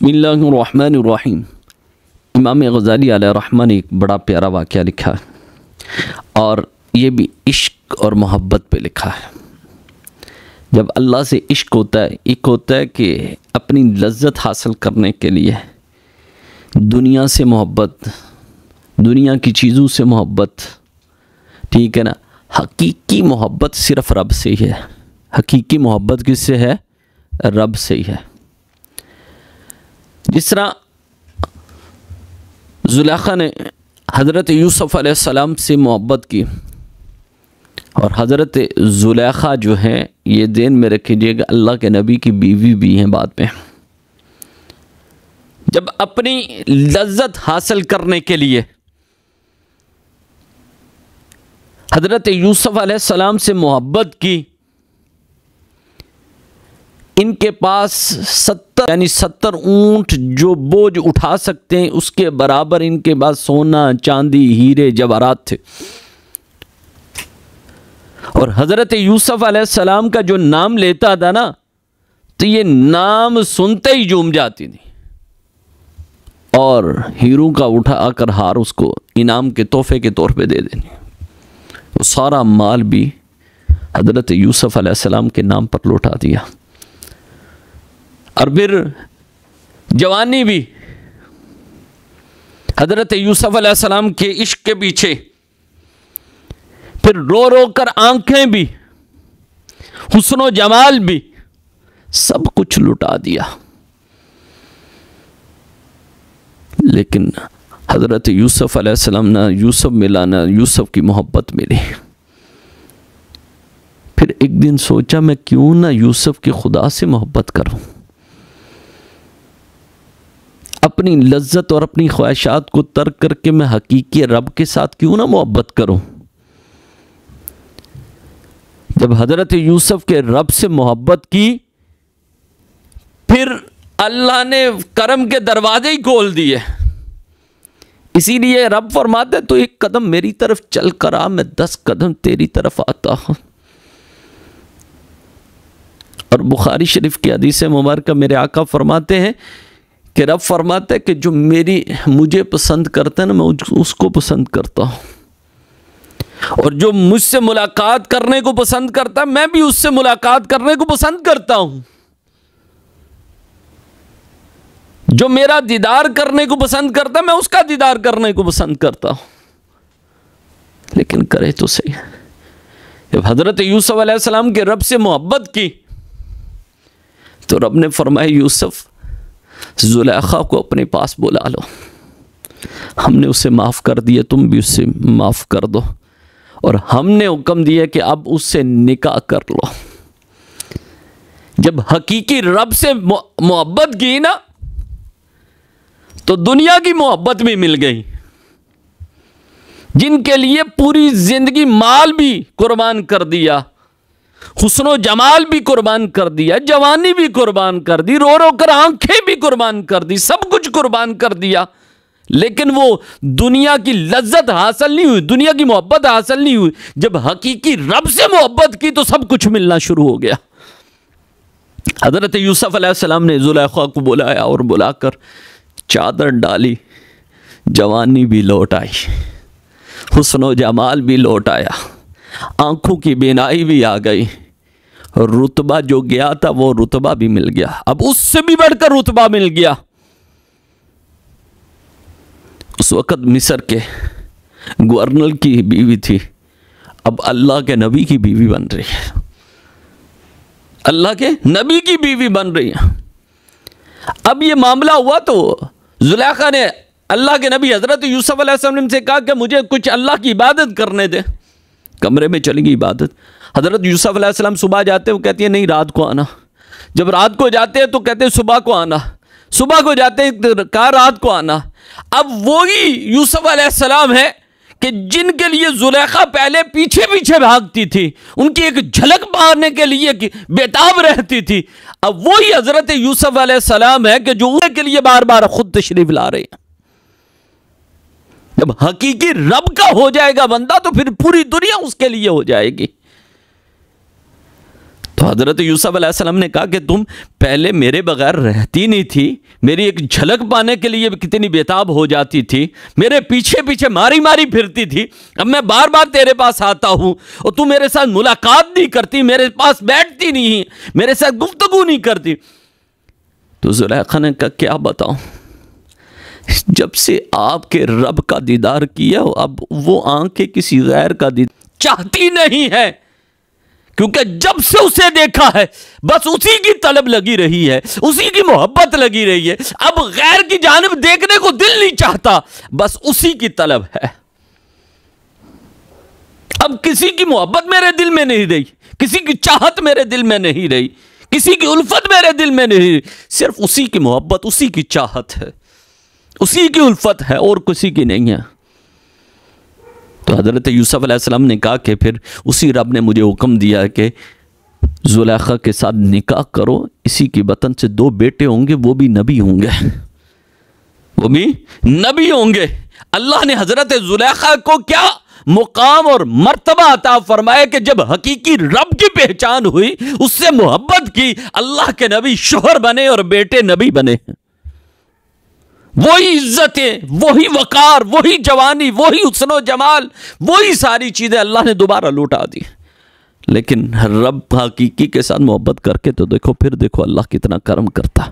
बिस्मिल्लाहिर्रहमानिर्रहीम। इमाम गज़ाली अलैहि रहमत ने एक बड़ा प्यारा वाक़या लिखा है और ये भी इश्क और मोहब्बत पे लिखा है। जब अल्लाह से इश्क होता है, एक होता है कि अपनी लज्जत हासिल करने के लिए दुनिया से मोहब्बत, दुनिया की चीज़ों से मोहब्बत, ठीक है ना। हकीकी मोहब्बत सिर्फ़ रब से ही है। हकीकी मोहब्बत किससे है? रब से ही है। जिस तरह ज़ुलेखा ने हज़रत यूसुफ़ अलैहिस्सलाम से मोहब्बत की, और हज़रत ज़ुलेखा जो है, ये ध्यान में रखिएगा, अल्लाह के नबी की बीवी भी हैं बाद में। जब अपनी लज्जत हासिल करने के लिए हज़रत यूसुफ़ अलैहिस्सलाम से मोहब्बत की, इनके पास 70 ऊंट जो बोझ उठा सकते हैं उसके बराबर इनके पास सोना, चांदी, हीरे, जवाहरात थे। और हज़रत यूसुफ़ अलैहिस्सलाम का जो नाम लेता था ना, तो ये नाम सुनते ही झूम जाती थी और हीरो का उठा आकर हार उसको इनाम के तोहफे के तौर पे दे देनी। वो सारा माल भी हज़रत यूसुफ़ अलैहिस्सलाम के नाम पर लौटा दिया। और फिर जवानी भी हज़रत यूसुफ़ अलैहिस्सलाम के इश्क के पीछे, फिर रो रो कर आंखें भी, हुस्न जमाल भी, सब कुछ लुटा दिया। लेकिन हज़रत यूसुफ़ अलैहिस्सलाम, ना यूसुफ़ मिला ना यूसुफ़ की मोहब्बत मिली। फिर एक दिन सोचा मैं क्यों ना यूसुफ़ के खुदा से मोहब्बत करूं, अपनी लज्जत और अपनी ख्वाहिशात को तर्क करके मैं हकीकी रब के साथ क्यों ना मोहब्बत करूं। जब हज़रत यूसुफ़ के रब से मोहब्बत की, फिर अल्लाह ने करम के दरवाजे ही खोल दिए। इसीलिए रब फरमाते तो एक कदम मेरी तरफ चल कर आ, मैं 10 कदम तेरी तरफ आता हूं। और बुखारी शरीफ की हदीस मुबारक मेरे आका फरमाते हैं कि रब फरमाते हैं कि जो मुझे पसंद करता है ना, मैं उसको पसंद करता हूँ, और जो मुझसे मुलाकात करने को पसंद करता है, मैं भी उससे मुलाकात करने को पसंद करता हूँ। जो मेरा दीदार करने को पसंद करता है, मैं उसका दीदार करने को पसंद करता हूँ। लेकिन करे तो सही। जब हज़रत यूसुफ़ अलैहिस्सलाम के रब से मोहब्बत की, तो रब ने फरमाया यूसुफ़, ज़ुलेखा को अपने पास बुला लो, हमने उसे माफ़ कर दिया, तुम भी उससे माफ़ कर दो, और हमने हुक्म दिया कि अब उससे निकाह कर लो। जब हकीकी रब से मोहब्बत की ना, तो दुनिया की मोहब्बत भी मिल गई। जिनके लिए पूरी जिंदगी माल भी कुर्बान कर दिया, हुस्नो जमाल भी कुर्बान कर दिया, जवानी भी कुर्बान कर दी, रो रो कर आंखें भी कुर्बान कर दी, सब कुछ कुर्बान कर दिया, लेकिन वो दुनिया की लज्जत हासिल नहीं हुई, दुनिया की मोहब्बत हासिल नहीं हुई। जब हकीकी रब से मोहब्बत की तो सब कुछ मिलना शुरू हो गया। हज़रत यूसुफ़ अलैहिस्सलाम ने ज़ुलेखा को बुलाया और बुलाकर चादर डाली, जवानी भी लौट आई, हुस्नो जमाल भी लौट आया, आंखों की बीनाई भी आ गई, रुतबा जो गया था वो रुतबा भी मिल गया। अब उससे भी बढ़कर रुतबा मिल गया। उस वक़्त मिस्र के गवर्नर की बीवी थी, अब अल्लाह के नबी की बीवी बन रही है। अल्लाह के नबी की बीवी बन रही है। अब ये मामला हुआ तो ज़ुलेखा ने अल्लाह के नबी हज़रत यूसुफ़ अलैहिस्सलाम से कहा कि मुझे कुछ अल्लाह की इबादत करने दे। कमरे में चली गई इबादत। हज़रत यूसुफ़ अलैहिस्सलाम सुबह जाते हैं, वो कहती है नहीं रात को आना। जब रात को जाते हैं तो कहते हैं सुबह को आना। सुबह को जाते हैं तो कहा रात को आना। अब वही यूसुफ़ अलैहिस्सलाम है कि जिनके लिए ज़ुलेखा पहले पीछे पीछे भागती थी, उनकी एक झलक मारने के लिए बेताब रहती थी, अब वही हज़रत यूसुफ़ अलैहिस्सलाम है कि जो उनके लिए बार बार खुद तशरीफ ला रहे हैं। जब हकीकी रब का हो जाएगा बंदा, तो फिर पूरी दुनिया उसके लिए हो जाएगी। तो हज़रत यूसुफ अलैहिस्सलाम ने कहा कि तुम पहले मेरे बगैर रहती नहीं थी, मेरी एक झलक पाने के लिए कितनी बेताब हो जाती थी, मेरे पीछे पीछे मारी मारी फिरती थी, अब मैं बार बार तेरे पास आता हूँ और तू मेरे साथ मुलाकात नहीं करती, मेरे पास बैठती नहीं, मेरे साथ गुफ्तगू नहीं करती। तो ज़ुलेखा ने कहा क्या बताऊँ, जब से आपके रब का दीदार किया अब वो आंखें किसी गैर का दीदार चाहती नहीं है, क्योंकि जब से उसे देखा है बस उसी की तलब लगी रही है, उसी की मोहब्बत लगी रही है, अब गैर की जानिब देखने को दिल नहीं चाहता, बस उसी की तलब है। अब किसी की मोहब्बत मेरे दिल में नहीं रही, किसी की चाहत मेरे दिल में नहीं रही, किसी की उल्फत मेरे दिल में नहीं रही, सिर्फ उसी की मोहब्बत, उसी की चाहत है, उसी की उल्फत है और किसी की नहीं है। तो हज़रत यूसुफ अलैहिस्सलाम ने कहा कि फिर उसी रब ने मुझे हुक्म दिया कि ज़ुलेखा के साथ निकाह करो, इसी की बतन से 2 बेटे होंगे, वो भी नबी होंगे, वो भी नबी होंगे। अल्लाह ने हज़रत ज़ुलेखा को क्या मुकाम और मर्तबा अता फरमाया कि जब हकीकी रब की पहचान हुई, उससे मोहब्बत की, अल्लाह के नबी शोहर बने और बेटे नबी बने। वही इज्जतें, वही वकार, वही जवानी, वही हुस्न जमाल, वही सारी चीजें अल्लाह ने दोबारा लौटा दी। लेकिन रब हकीकी के साथ मोहब्बत करके तो देखो, फिर देखो अल्लाह कितना करम करता।